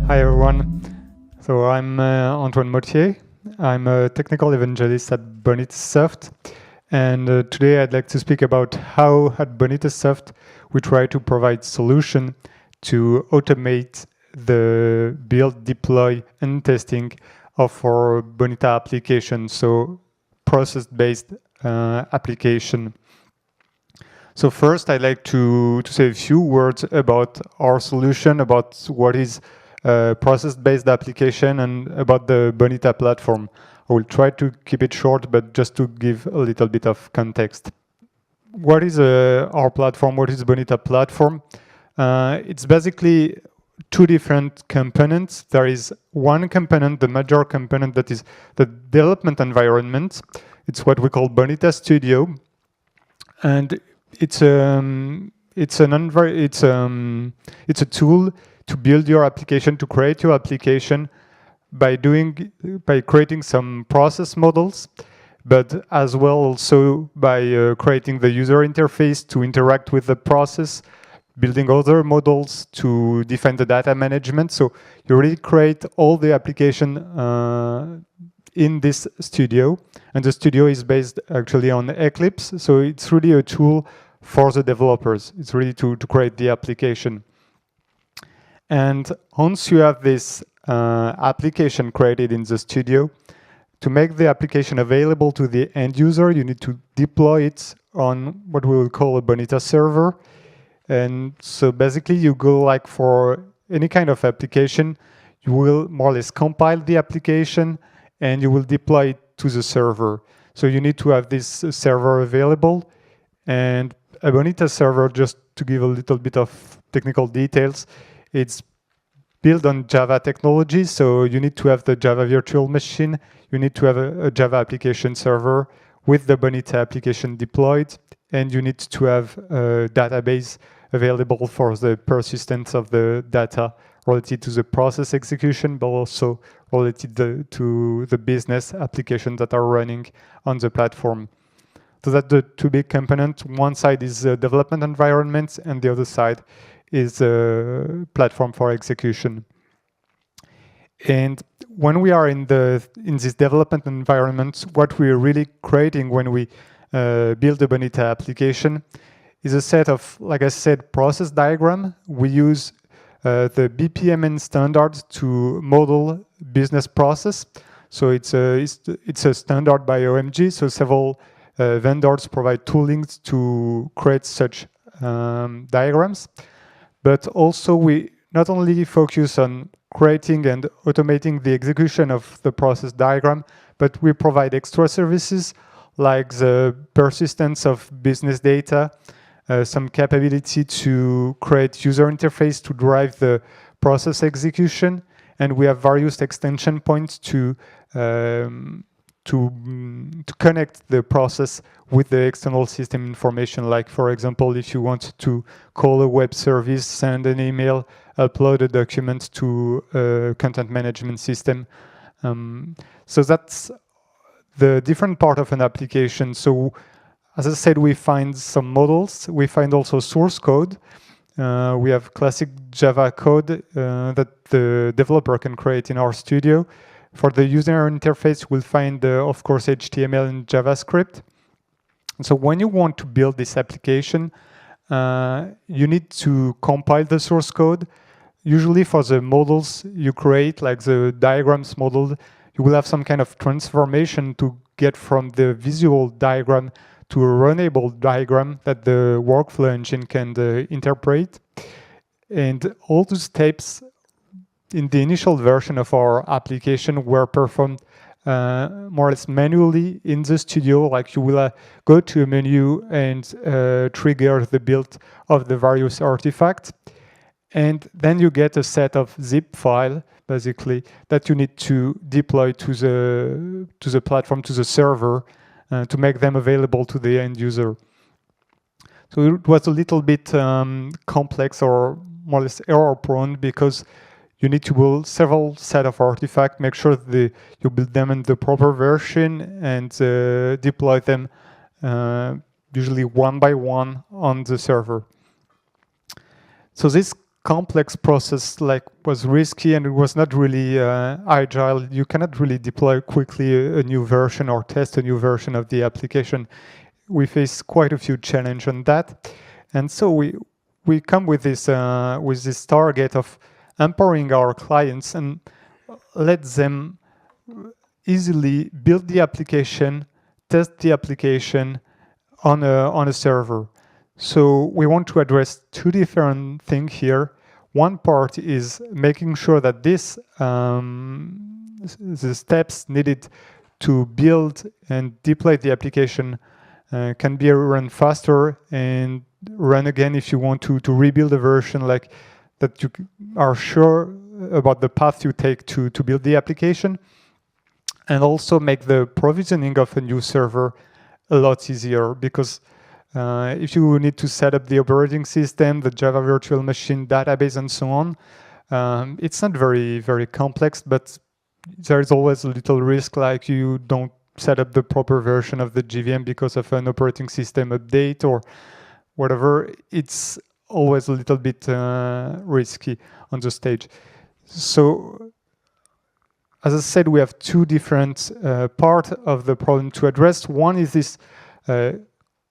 Hi everyone. So I'm Antoine Mottier. I'm a technical evangelist at Bonitasoft, and today I'd like to speak about how at Bonitasoft we try to provide solution to automate the build, deploy, and testing of our Bonita application, so process-based application. So first, I'd like to say a few words about our solution, about what is process-based application, and about the Bonita platform. I will try to keep it short, but just to give a little bit of context. What is our platform? What is Bonita platform? It's basically two different components. There is one component, the major component, that is the development environment. It's what we call Bonita Studio, and it's a tool to build your application, to create your application by creating some process models, but as well also by creating the user interface to interact with the process, building other models to define the data management. So you really create all the application in this studio, and the studio is based actually on Eclipse, so it's really a tool for the developers. It's really to create the application. And once you have this application created in the studio, to make the application available to the end user, you need to deploy it on what we will call a Bonita server. And so basically you go like for any kind of application, you will more or less compile the application and you will deploy it to the server. So you need to have this server available. And a Bonita server, just to give a little bit of technical details, it's built on Java technology. So you need to have the Java virtual machine. You need to have a Java application server with the Bonita application deployed. And you need to have a database available for the persistence of the data related to the process execution, but also related to the business applications that are running on the platform. So that's the two big components. One side is the development environment, and the other side is a platform for execution. And when we are in this development environment, what we're really creating when we build a Bonita application is a set of, like I said, process diagram. We use the BPMN standard to model business process. So it's a standard by OMG. So several vendors provide toolings to create such diagrams. But also we not only focus on creating and automating the execution of the process diagram, but we provide extra services like the persistence of business data, some capability to create user interface to drive the process execution, and we have various extension points to connect the process with the external system information. Like, for example, if you want to call a web service, send an email, upload a document to a content management system. So that's the different part of an application. So as I said, we find some models. We find also source code. We have classic Java code that the developer can create in our studio. For the user interface, we'll find, of course, HTML and JavaScript. So when you want to build this application, you need to compile the source code. Usually for the models you create, like the diagrams model, you will have some kind of transformation to get from the visual diagram to a runnable diagram that the workflow engine can interpret. And all those steps in the initial version of our application were performed more or less manually in the studio. Like you will go to a menu and trigger the build of the various artifacts. And then you get a set of zip file, basically, that you need to deploy to the platform, to the server, to make them available to the end user. So it was a little bit complex, or more or less error-prone, because you need to build several set of artifacts, make sure that you build them in the proper version, and deploy them usually one by one on the server. So this complex process was risky and it was not really agile. You cannot really deploy quickly a new version or test a new version of the application. We face quite a few challenges on that, and so we come with this target of empowering our clients and let them easily build the application, test the application on a server. So we want to address two different things here. One part is making sure that the steps needed to build and deploy the application can be run faster and run again if you want to rebuild a version, like that you are sure about the path you take to build the application, and also make the provisioning of a new server a lot easier, because if you need to set up the operating system, the Java virtual machine database, and so on, it's not very, very complex, but there's always a little risk, like you don't set up the proper version of the JVM because of an operating system update or whatever. It's always a little bit risky on the stage. So, as I said, we have two different parts of the problem to address. One is this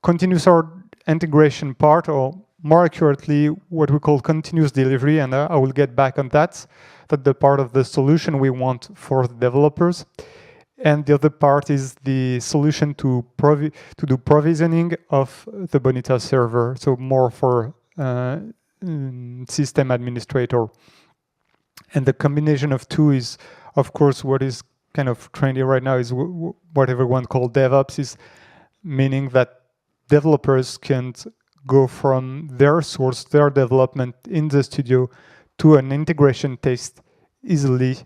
continuous integration part, or more accurately, what we call continuous delivery, and I will get back on that. That's the part of the solution we want for the developers. And the other part is the solution to do provisioning of the Bonita server, so more for system administrator. And the combination of two is, of course, what is kind of trendy right now is what everyone calls DevOps, is meaning that developers can go from their source, their development in the studio, to an integration test easily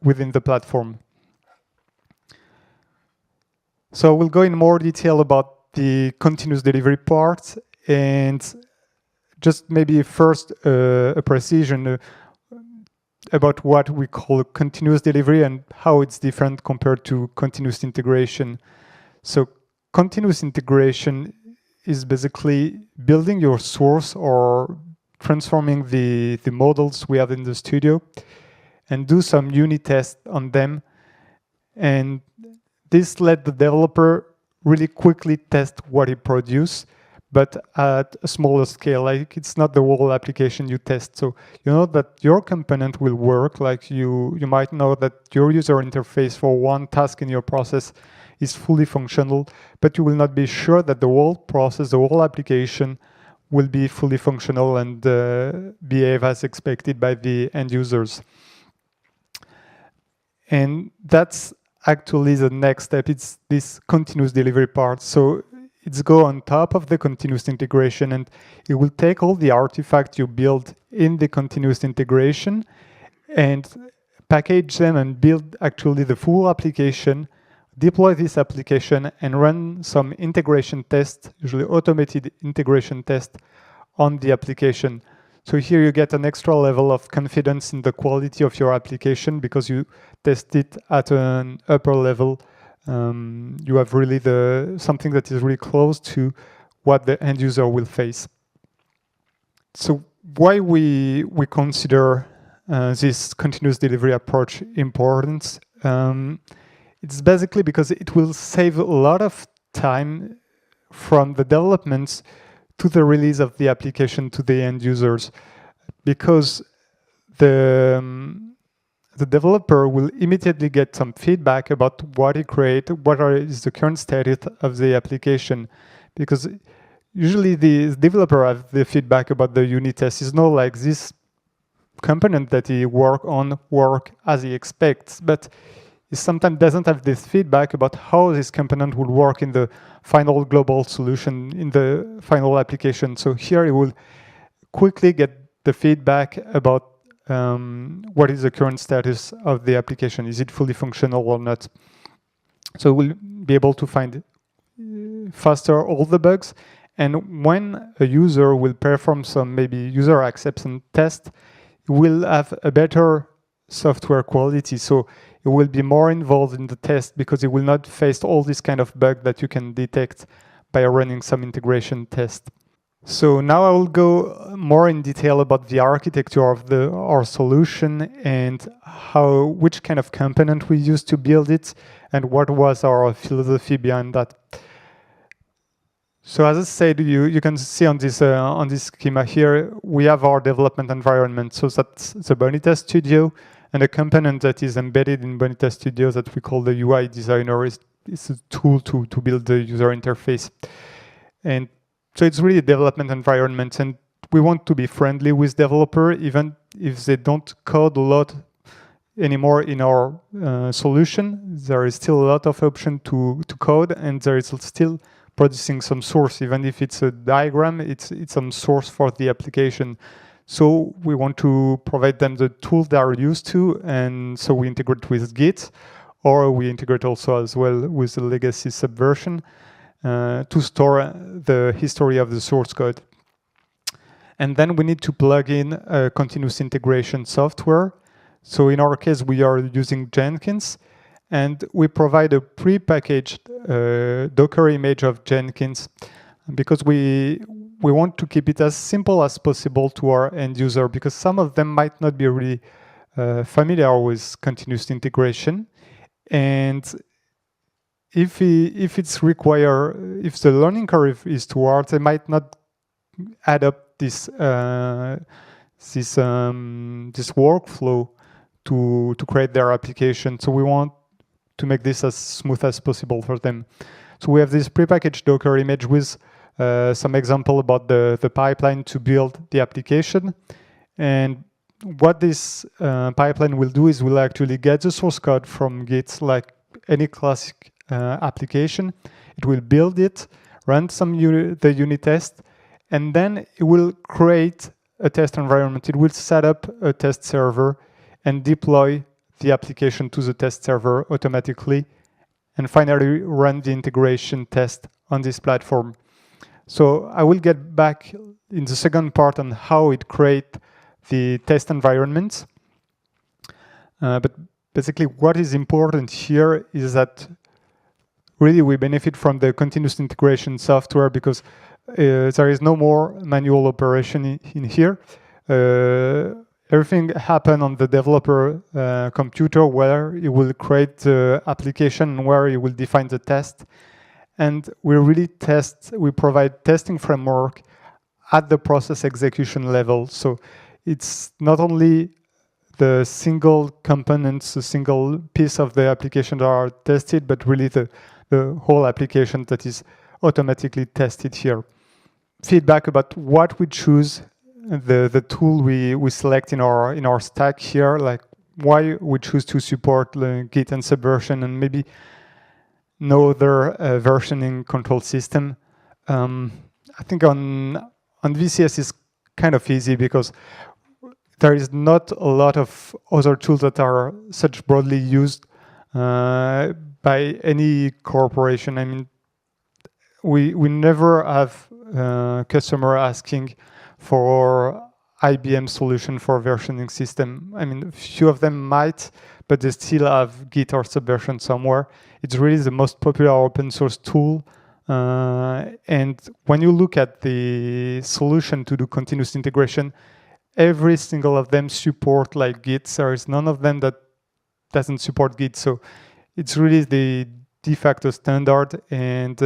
within the platform. So we'll go in more detail about the continuous delivery part, and just maybe first a precision about what we call continuous delivery and how it's different compared to continuous integration. So continuous integration is basically building your source or transforming the models we have in the studio and do some unit tests on them, and this let the developer really quickly test what he produced, but at a smaller scale. Like, it's not the whole application you test. So you know that your component will work. Like you might know that your user interface for one task in your process is fully functional, but you will not be sure that the whole process, the whole application will be fully functional and behave as expected by the end users. And that's actually the next step. It's this continuous delivery part. So it's go on top of the continuous integration, and it will take all the artifacts you build in the continuous integration and package them and build actually the full application, deploy this application, and run some integration tests, usually automated integration tests on the application. So here you get an extra level of confidence in the quality of your application because you test it at an upper level. You have really something that is really close to what the end user will face. So why we consider this continuous delivery approach important? It's basically because it will save a lot of time from the development to the release of the application to the end users, because the developer will immediately get some feedback about what he created, is the current status of the application, because usually the developer has the feedback about the unit test. It's not like this component that he work as he expects, but he sometimes doesn't have this feedback about how this component will work in the final global solution, in the final application. So here he will quickly get the feedback about what is the current status of the application. Is it fully functional or not? So we'll be able to find faster all the bugs. And when a user will perform some maybe user acceptance test, will have a better software quality. So it will be more involved in the test because it will not face all this kind of bug that you can detect by running some integration test. So now I will go more in detail about the architecture of our solution and which kind of component we used to build it and what was our philosophy behind that. So as I said, you can see on this schema here, we have our development environment. So that's the Bonita Studio, and a component that is embedded in Bonita Studio that we call the UI designer is a tool to build the user interface. And so it's really a development environment, and we want to be friendly with developer, even if they don't code a lot anymore in our solution. There is still a lot of option to code, and there is still producing some source. Even if it's a diagram, it's some source for the application. So we want to provide them the tools they are used to, and so we integrate with Git, or we integrate also as well with the legacy Subversion to store the history of the source code. And then we need to plug in a continuous integration software. So in our case, we are using Jenkins, and we provide a pre-packaged Docker image of Jenkins because we want to keep it as simple as possible to our end user, because some of them might not be really familiar with continuous integration. And if it's required, if the learning curve is too hard, they might not add up this workflow to create their application. So we want to make this as smooth as possible for them. So we have this prepackaged Docker image with some example about the pipeline to build the application. And what this pipeline will do is we'll actually get the source code from Git, like any classic application. It will build it, run the unit test, and then it will create a test environment. It will set up a test server and deploy the application to the test server automatically, and finally run the integration test on this platform. So I will get back in the second part on how it creates the test environment. But basically what is important here is that really we benefit from the continuous integration software, because there is no more manual operation in here. Everything happens on the developer computer, where it will create the application and where it will define the test. And we provide testing framework at the process execution level. So it's not only the single components, the single piece of the application that are tested, but really the whole application that is automatically tested here. Feedback about what we choose, the tool we select in our stack here, like why we choose to support Git and Subversion and maybe no other versioning control system. I think on VCS is kind of easy because there is not a lot of other tools that are such broadly used by any corporation. I mean, we never have customer asking for IBM solution for versioning system. I mean, a few of them might, but they still have Git or Subversion somewhere. It's really the most popular open source tool. And when you look at the solution to do continuous integration, every single of them support like Git. There is none of them that doesn't support Git. So it's really the de facto standard, and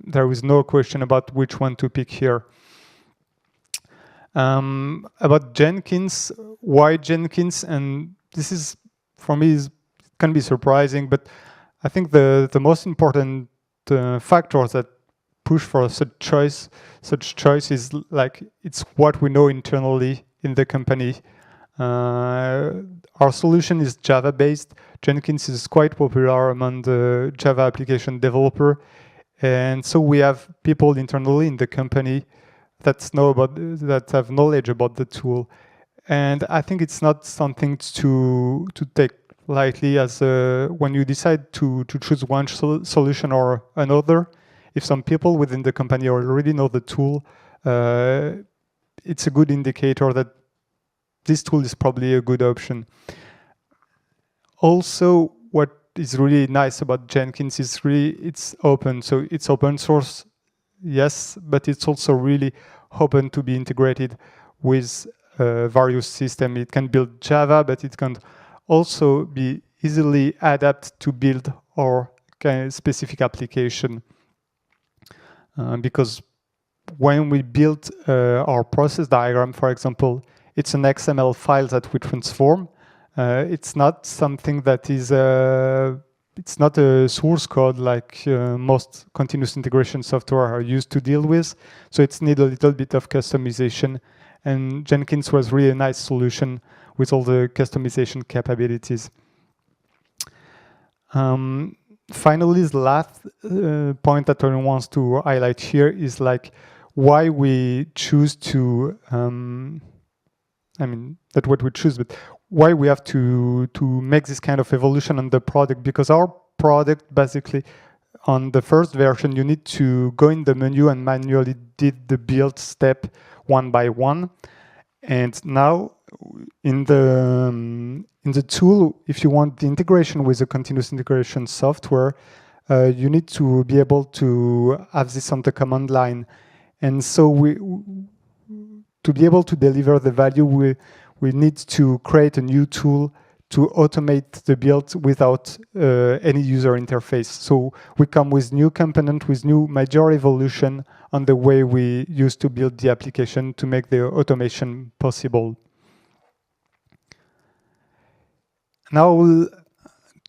there is no question about which one to pick here. About Jenkins, why Jenkins? And this is, for me, can be surprising, but I think the most important factors that push for such choice is like it's what we know internally in the company. Our solution is Java based. Jenkins is quite popular among the Java application developer, and so we have people internally in the company that have knowledge about the tool. And I think it's not something to take lightly, as when you decide to choose one solution or another. If some people within the company already know the tool, it's a good indicator that this tool is probably a good option. Also, what is really nice about Jenkins is really it's open. So it's open source, yes, but it's also really open to be integrated with various systems. It can build Java, but it can also be easily adapted to build our kind of specific application. Because when we build our process diagram, for example, it's an XML file that we transform. It's not something that is, it's not a source code like most continuous integration software are used to deal with. So it's need a little bit of customization. And Jenkins was really a nice solution with all the customization capabilities. Finally, the last point that I want to highlight here is like why we choose to, I mean, not what we choose, but why we have to make this kind of evolution on the product. Because our product, basically, on the first version, you need to go in the menu and manually did the build step one by one. And now in the tool, if you want the integration with the continuous integration software, you need to be able to have this on the command line. And so to be able to deliver the value, we need to create a new tool to automate the build without any user interface. So we come with new component, with new major evolution on the way we used to build the application to make the automation possible. Now we'll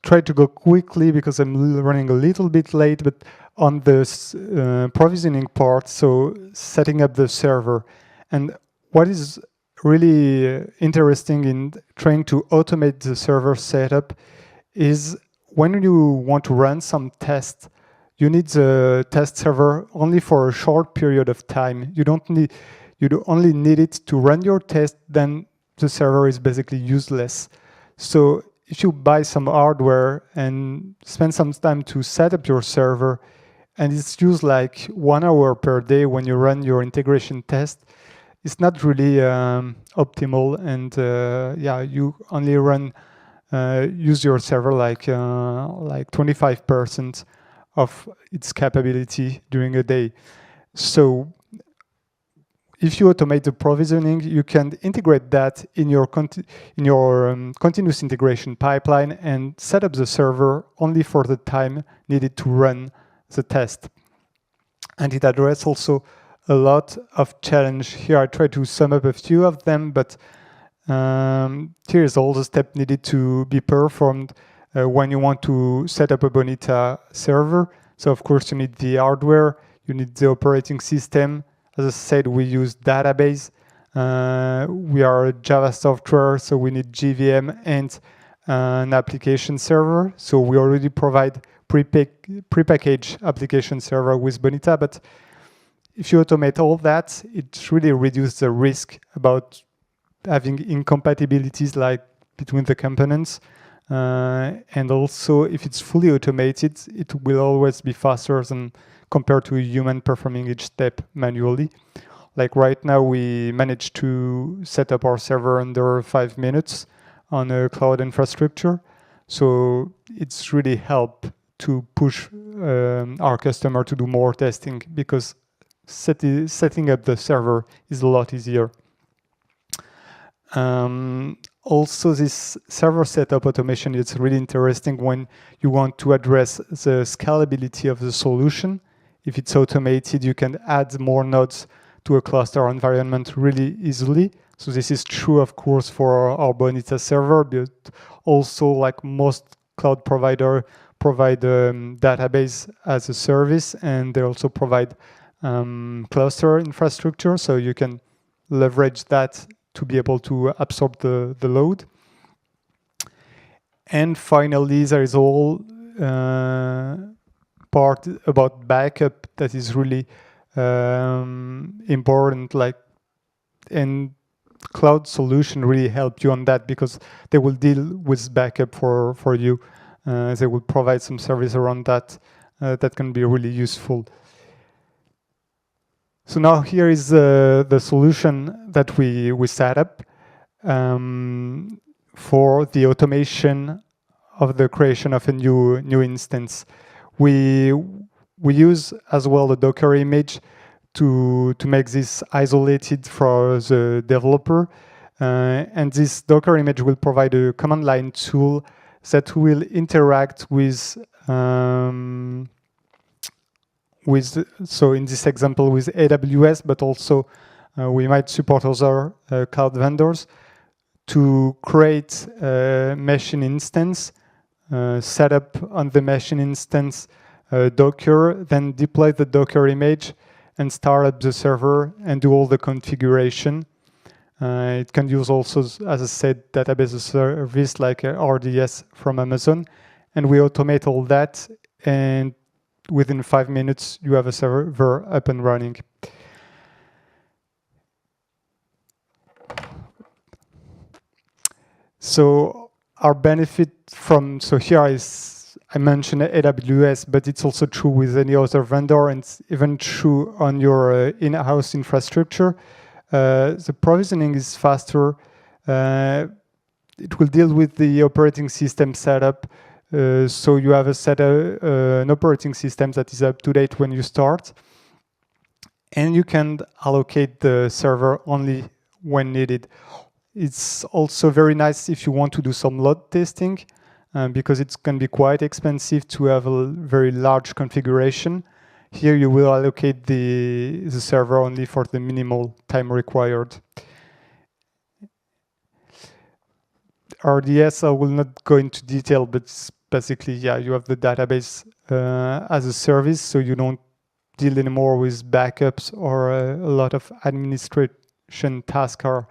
try to go quickly because I'm running a little bit late, but on the provisioning part, so setting up the server. And what is really interesting in trying to automate the server setup is when you want to run some tests, you need the test server only for a short period of time. You only need it to run your test, then the server is basically useless. So if you buy some hardware and spend some time to set up your server, and it's used like 1 hour per day when you run your integration test, it's not really optimal. And yeah, you only use your server like 25% of its capability during a day. So if you automate the provisioning, you can integrate that in your continuous integration pipeline and set up the server only for the time needed to run the test. And it addresses also a lot of challenge. Here I try to sum up a few of them, but here's all the steps needed to be performed when you want to set up a Bonita server. So of course you need the hardware, you need the operating system. As I said, we use database. We are a Java software, so we need JVM and an application server. So we already provide prepackaged application server with Bonita, but if you automate all that, it really reduces the risk about having incompatibilities like between the components. And also, if it's fully automated, it will always be faster than compared to a human performing each step manually. Like right now, we managed to set up our server under 5 minutes on a cloud infrastructure. So it's really helped to push our customer to do more testing because setting up the server is a lot easier. Also, this server setup automation is really interesting when you want to address the scalability of the solution. If it's automated, you can add more nodes to a cluster environment really easily. So this is true, of course, for our Bonita server, but also like most cloud provider provide database as a service, and they also provide cluster infrastructure, so you can leverage that to be able to absorb the load. And finally, there is all part about backup that is really important, and cloud solution really help you on that because they will deal with backup for you. They will provide some service around that that can be really useful. So now here is the solution that we set up for the automation of the creation of a new instance. We use as well the Docker image to make this isolated for the developer. And this Docker image will provide a command line tool that will interact with, so in this example with AWS, but also we might support other cloud vendors to create a machine instance, set up on the machine instance Docker, then deploy the Docker image and start up the server and do all the configuration. It can use also, as I said, database as a service like RDS from Amazon. And we automate all that, and within 5 minutes, you have a server up and running. So our benefit from, so here I mentioned AWS, but it's also true with any other vendor, and it's even true on your in-house infrastructure. The provisioning is faster. It will deal with the operating system setup. So you have an operating system that is up to date when you start. And you can allocate the server only when needed. It's also very nice if you want to do some load testing, because it can be quite expensive to have a very large configuration. Here you will allocate the server only for the minimal time required. RDS, I will not go into detail, but basically, yeah, you have the database as a service, so you don't deal anymore with backups, or a lot of administration tasks are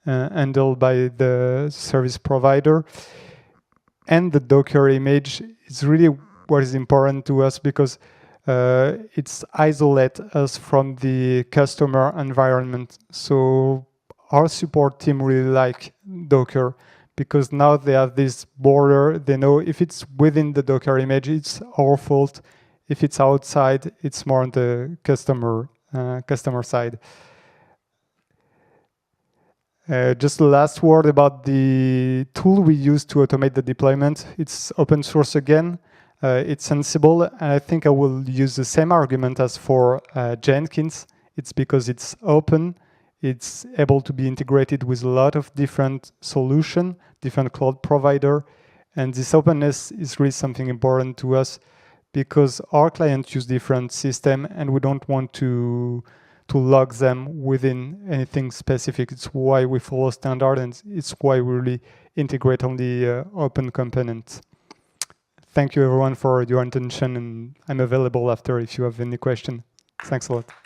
handled by the service provider. And the Docker image is really what is important to us, because it's isolate us from the customer environment. So our support team really like Docker, because now they have this border. They know if it's within the Docker image, it's our fault. If it's outside, it's more on the customer side. Just the last word about the tool we use to automate the deployment. It's open source again. It's Ansible, and I think I will use the same argument as for Jenkins. It's because it's open. It's able to be integrated with a lot of different solutions, different cloud provider, and this openness is really something important to us, because our clients use different systems, and we don't want to log them within anything specific. It's why we follow standard, and it's why we really integrate on the open components. Thank you everyone for your attention, and I'm available after if you have any question. Thanks a lot.